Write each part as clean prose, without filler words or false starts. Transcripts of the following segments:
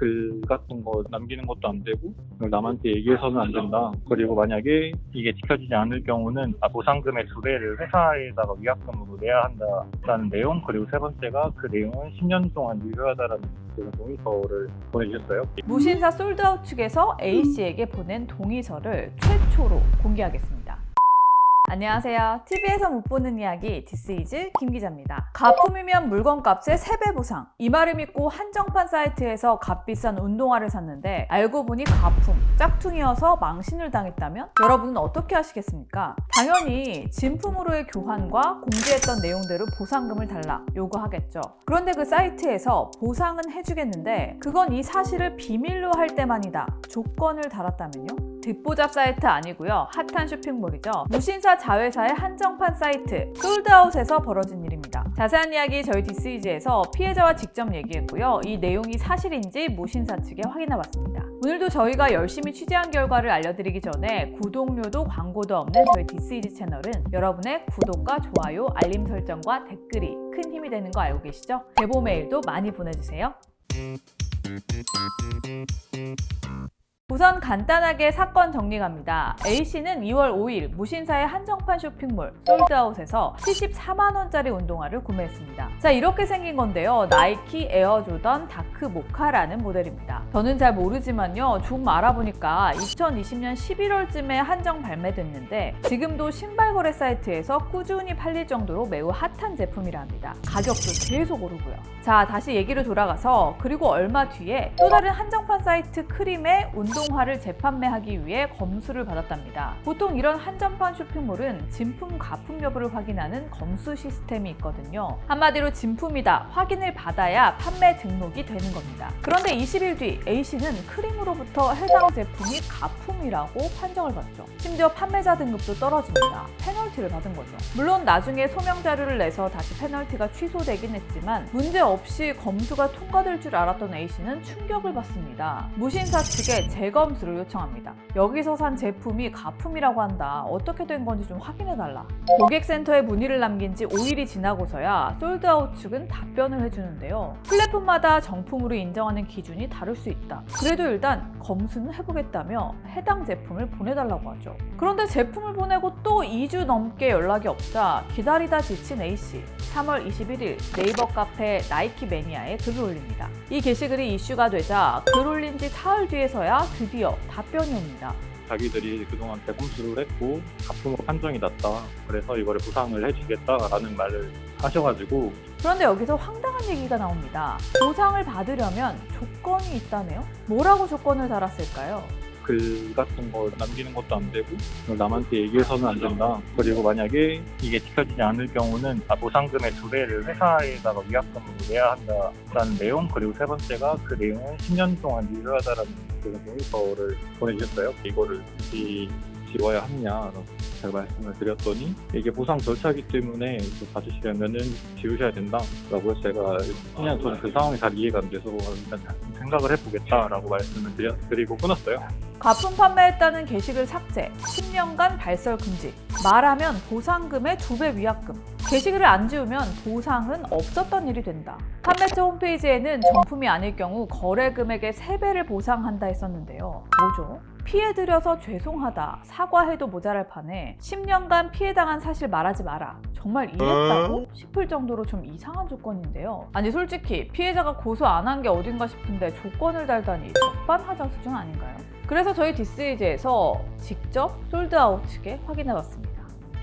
글 같은 거 남기는 것도 안 되고 남한테 얘기해서는 안 된다. 그리고 만약에 이게 지켜지지 않을 경우는 보상금의 2배를 회사에다가 위약금으로 내야 한다라는 내용, 그리고 세 번째가 그 내용은 10년 동안 유효하다라는 그런 동의서를 보내주셨어요. 무신사 솔드아웃 측에서 A씨에게 보낸 동의서를 최초로 공개하겠습니다. 안녕하세요. TV에서 못 보는 이야기 디스이즈 김 기자입니다. 가품이면 물건값의 3배 보상. 이 말을 믿고 한정판 사이트에서 값비싼 운동화를 샀는데 알고 보니 가품, 짝퉁이어서 망신을 당했다면 여러분은 어떻게 하시겠습니까? 당연히 진품으로의 교환과 공지했던 내용대로 보상금을 달라 요구하겠죠. 그런데 그 사이트에서 보상은 해주겠는데 그건 이 사실을 비밀로 할 때만이다. 조건을 달았다면요? 듣보잡 사이트 아니고요. 핫한 쇼핑몰이죠. 무신사 자회사의 한정판 사이트 솔드아웃에서 벌어진 일입니다. 자세한 이야기 저희 디스이즈에서 피해자와 직접 얘기했고요. 이 내용이 사실인지 무신사 측에 확인해봤습니다. 오늘도 저희가 열심히 취재한 결과를 알려드리기 전에 구독료도 광고도 없는 저희 디스이즈 채널은 여러분의 구독과 좋아요, 알림 설정과 댓글이 큰 힘이 되는 거 알고 계시죠? 제보 메일도 많이 보내주세요. 우선 간단하게 사건 정리 갑니다. A씨는 2월 5일 무신사의 한정판 쇼핑몰 솔드아웃에서 74만원짜리 운동화를 구매했습니다. 자, 이렇게 생긴 건데요. 나이키 에어조던 다크 모카라는 모델입니다. 저는 잘 모르지만요. 좀 알아보니까 2020년 11월쯤에 한정 발매됐는데 지금도 신발 거래 사이트에서 꾸준히 팔릴 정도로 매우 핫한 제품이라 합니다. 가격도 계속 오르고요. 자, 다시 얘기를 돌아가서 그리고 얼마 뒤에 또 다른 한정판 사이트 크림의 운동화를 재판매하기 위해 검수를 받았답니다. 보통 이런 한정판 쇼핑몰은 진품 가품 여부를 확인하는 검수 시스템이 있거든요. 한마디로 진품이다 확인을 받아야 판매 등록이 되는 겁니다. 그런데 20일 뒤 A씨는 크림으로부터 해당 제품이 가품이라고 판정을 받죠. 심지어 판매자 등급도 떨어집니다. 페널티를 받은 거죠. 물론 나중에 소명 자료를 내서 다시 페널티가 취소되긴 했지만 문제 없이 검수가 통과될 줄 알았던 A씨는 충격을 받습니다. 무신사 측에 재검수를 요청합니다. 여기서 산 제품이 가품이라고 한다. 어떻게 된 건지 좀 확인해달라. 고객센터에 문의를 남긴 지 5일이 지나고서야 솔드아웃 측은 답변을 해주는데요. 플랫폼마다 정품으로 인정하는 기준이 다를 수 있다. 그래도 일단 검수는 해보겠다며 해당 제품을 보내달라고 하죠. 그런데 제품을 보내고 또 2주 넘게 연락이 없자 기다리다 지친 A씨. 3월 21일 네이버 카페 나이키 매니아에 글을 올립니다. 이 게시글이 이슈가 되자 글 올린 지 사흘 뒤에서야 드디어 답변이 옵니다. 자기들이 그동안 재검수를 했고 가품으로 판정이 났다. 그래서 이거를 보상을 해주겠다라는 말을 하셔가지고. 그런데 여기서 황당한 얘기가 나옵니다. 보상을 받으려면 조건이 있다네요? 뭐라고 조건을 달았을까요? 글 같은 거 남기는 것도 안 되고 남한테 얘기해서는 안 된다. 그리고 만약에 이게 지켜지지 않을 경우는 보상금의 2배를 회사에다가 위약금으로 내야 한다라는 내용, 그리고 세 번째가 그 내용은 10년 동안 유효하다라는 그런 동의서를 보내주셨어요. 이거를 굳이 지워야 하느냐라고 제가 말씀을 드렸더니 이게 보상 절차이기 때문에 받으시려면은 지우셔야 된다라고 해서 제가 그냥 저는 그 상황이 잘 이해가 안 돼서 일단 생각을 해보겠다라고 말씀을 드리고 끊었어요. 가품 판매했다는 게시글 삭제, 10년간 발설 금지, 말하면 보상금의 2배 위약금. 게시글을 안 지우면 보상은 없었던 일이 된다. 판매처 홈페이지에는 정품이 아닐 경우 거래 금액의 3배를 보상한다 했었는데요. 뭐죠? 피해드려서 죄송하다, 사과해도 모자랄 판에 10년간 피해당한 사실 말하지 마라. 정말 이랬다고? 싶을 정도로 좀 이상한 조건인데요. 아니 솔직히 피해자가 고소 안 한 게 어딘가 싶은데 조건을 달다니 적반하장 수준 아닌가요? 그래서 저희 디스이즈에서 직접 솔드아웃 측에 확인해봤습니다.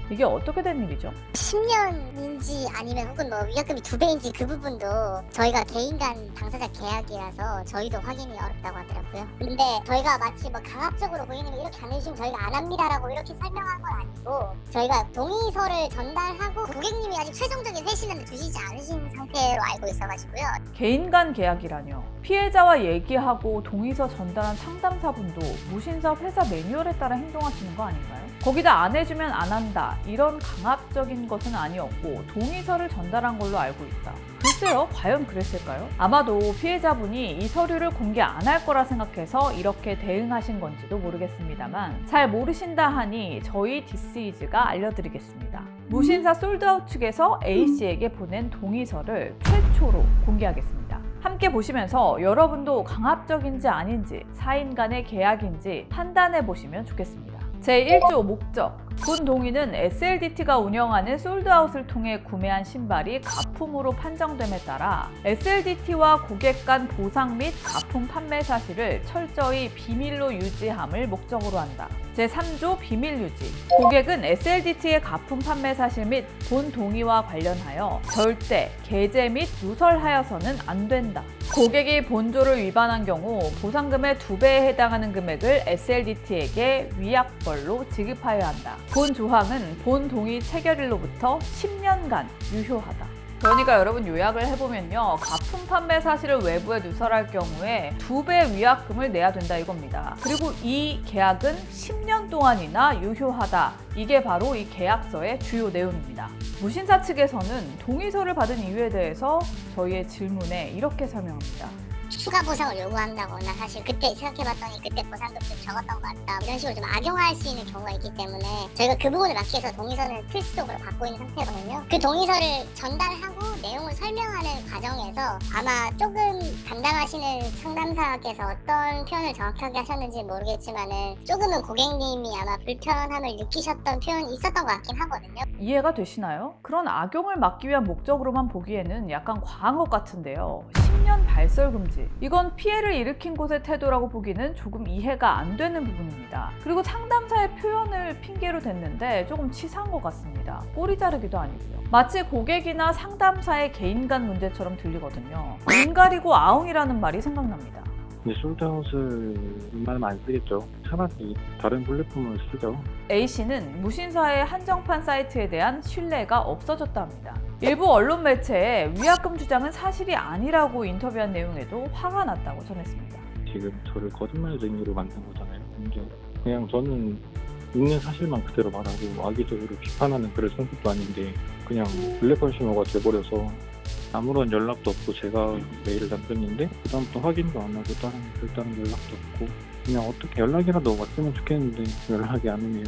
이게 어떻게 된 일이죠? 10년인지 아니면 혹은 뭐 위약금이 2배인지 그 부분도 저희가 개인 간 당사자 계약이라서 저희도 확인이 어렵다고 하더라고요. 근데 저희가 마치 뭐 강압적으로 고객님이 이렇게 안 해주시면 저희가 안 합니다라고 이렇게 설명한 건 아니고 저희가 동의서를 전달하고 고객님이 아직 최종적인 회신을 주시지 않으신 상태로 알고 있어가지고요. 개인 간 계약이라뇨. 피해자와 얘기하고 동의서 전달한 상담사분도 무신사 회사 매뉴얼에 따라 행동하시는 거 아닌가요? 거기다 안 해주면 안 한다. 이런 강압적인 것은 아니었고 동의서를 전달한 걸로 알고 있다. 글쎄요, 과연 그랬을까요? 아마도 피해자분이 이 서류를 공개 안 할 거라 생각해서 이렇게 대응하신 건지도 모르겠습니다만 잘 모르신다 하니 저희 디스이즈가 알려드리겠습니다. 무신사 솔드아웃 측에서 A씨에게 보낸 동의서를 최초로 공개하겠습니다. 함께 보시면서 여러분도 강압적인지 아닌지, 사인 간의 계약인지 판단해 보시면 좋겠습니다. 제1조 목적. 본 동의는 SLDT가 운영하는 솔드아웃을 통해 구매한 신발이 가품으로 판정됨에 따라 SLDT와 고객 간 보상 및 가품 판매 사실을 철저히 비밀로 유지함을 목적으로 한다. 제3조 비밀 유지. 고객은 SLDT의 가품 판매 사실 및 본 동의와 관련하여 절대 게재 및 누설하여서는 안 된다. 고객이 본조를 위반한 경우 보상금의 2배에 해당하는 금액을 SLDT에게 위약벌로 지급하여야 한다. 본 조항은 본 동의 체결일로부터 10년간 유효하다. 그러니까 여러분 요약을 해보면요. 가품 판매 사실을 외부에 누설할 경우에 2배 위약금을 내야 된다 이겁니다. 그리고 이 계약은 10년 동안이나 유효하다. 이게 바로 이 계약서의 주요 내용입니다. 무신사 측에서는 동의서를 받은 이유에 대해서 저희의 질문에 이렇게 설명합니다. 추가 보상을 요구한다거나 사실 그때 생각해봤더니 그때 보상금 좀 적었던 것 같다 이런 식으로 좀 악용할 수 있는 경우가 있기 때문에 저희가 그 부분을 막기 위해서 동의서를 필수적으로 갖고 있는 상태거든요. 그 동의서를 전달하고 내용을 설명하는 과정에서 아마 조금 담당하시는 상담사께서 어떤 표현을 정확하게 하셨는지 모르겠지만은 조금은 고객님이 아마 불편함을 느끼셨던 표현이 있었던 것 같긴 하거든요. 이해가 되시나요? 그런 악용을 막기 위한 목적으로만 보기에는 약간 과한 것 같은데요. 10년 발설 금지. 이건 피해를 일으킨 곳의 태도라고 보기는 조금 이해가 안 되는 부분입니다. 그리고 상담사의 표현을 핑계로 댔는데 조금 치사한 것 같습니다. 꼬리 자르기도 아니고요. 마치 고객이나 상담사의 개인 간 문제처럼 들리거든요. 눈 가리고 아웅이라는 말이 생각납니다. 근데 솔드아웃을 웬만하면 안 쓰겠죠. 차라리 다른 플랫폼을 쓰죠. A씨는 무신사의 한정판 사이트에 대한 신뢰가 없어졌다 합니다. 일부 언론 매체에 위약금 주장은 사실이 아니라고 인터뷰한 내용에도 화가 났다고 전했습니다. 지금 저를 거짓말쟁이로 만든 거잖아요. 근데 그냥 저는 있는 사실만 그대로 말하고 악의적으로 비판하는 그럴 성격도 아닌데 그냥 블랙컨슈머가 돼버려서 아무런 연락도 없고 제가 메일을 남겼는데 그다음부터 확인도 안 하고 별다른 연락도 없고 그냥 어떻게 연락이라도 왔으면 좋겠는데 연락이 안 오네요.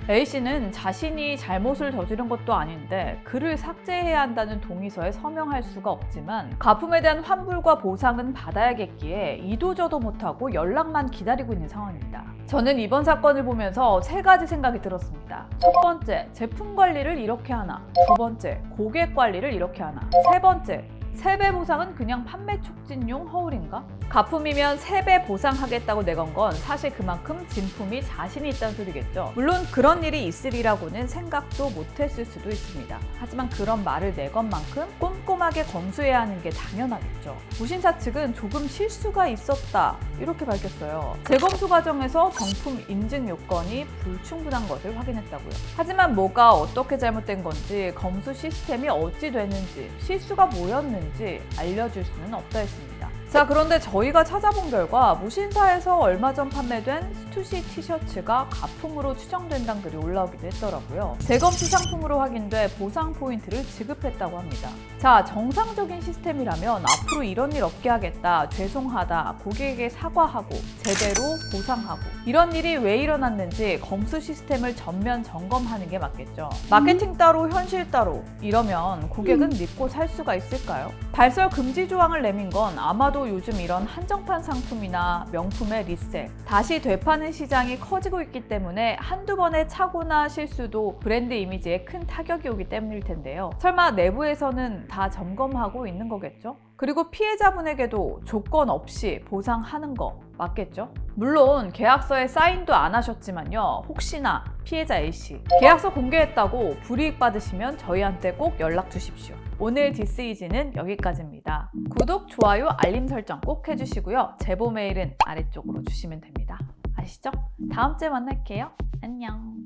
A씨는 자신이 잘못을 저지른 것도 아닌데 글을 삭제해야 한다는 동의서에 서명할 수가 없지만 가품에 대한 환불과 보상은 받아야겠기에 이도저도 못하고 연락만 기다리고 있는 상황입니다. 저는 이번 사건을 보면서 3가지 생각이 들었습니다. 첫 번째, 제품 관리를 이렇게 하나. 두 번째, 고객 관리를 이렇게 하나. 세 번째, 3배 보상은 그냥 판매 촉진용 허울인가? 가품이면 3배 보상하겠다고 내건 건 사실 그만큼 진품이 자신이 있다는 소리겠죠. 물론 그런 일이 있으리라고는 생각도 못했을 수도 있습니다. 하지만 그런 말을 내건 만큼 꼼꼼하게 검수해야 하는 게 당연하겠죠. 무신사 측은 조금 실수가 있었다 이렇게 밝혔어요. 재검수 과정에서 정품 인증 요건이 불충분한 것을 확인했다고요. 하지만 뭐가 어떻게 잘못된 건지 검수 시스템이 어찌 됐는지 실수가 뭐였는지 알려줄 수는 없다 했습니다. 자, 그런데 저희가 찾아본 결과 무신사에서 얼마 전 판매된 스투시 티셔츠가 가품으로 추정된다는 글이 올라오기도 했더라고요. 재검수 상품으로 확인돼 보상 포인트를 지급했다고 합니다. 자, 정상적인 시스템이라면 앞으로 이런 일 없게 하겠다, 죄송하다, 고객에게 사과하고 제대로 보상하고 이런 일이 왜 일어났는지 검수 시스템을 전면 점검하는 게 맞겠죠. 마케팅 따로 현실 따로 이러면 고객은 믿고 살 수가 있을까요? 발설 금지 조항을 내민 건 아마도 요즘 이런 한정판 상품이나 명품의 리셀, 다시 되파는 시장이 커지고 있기 때문에 한두 번의 착오나 실수도 브랜드 이미지에 큰 타격이 오기 때문일 텐데요. 설마 내부에서는 다 점검하고 있는 거겠죠? 그리고 피해자분에게도 조건 없이 보상하는 거 맞겠죠? 물론 계약서에 사인도 안 하셨지만요. 혹시나 피해자 A씨 계약서 공개했다고 불이익 받으시면 저희한테 꼭 연락 주십시오. 오늘 디스이지는 여기까지입니다. 구독, 좋아요, 알림 설정 꼭 해주시고요. 제보 메일은 아래쪽으로 주시면 됩니다. 아시죠? 다음 주에 만날게요. 안녕.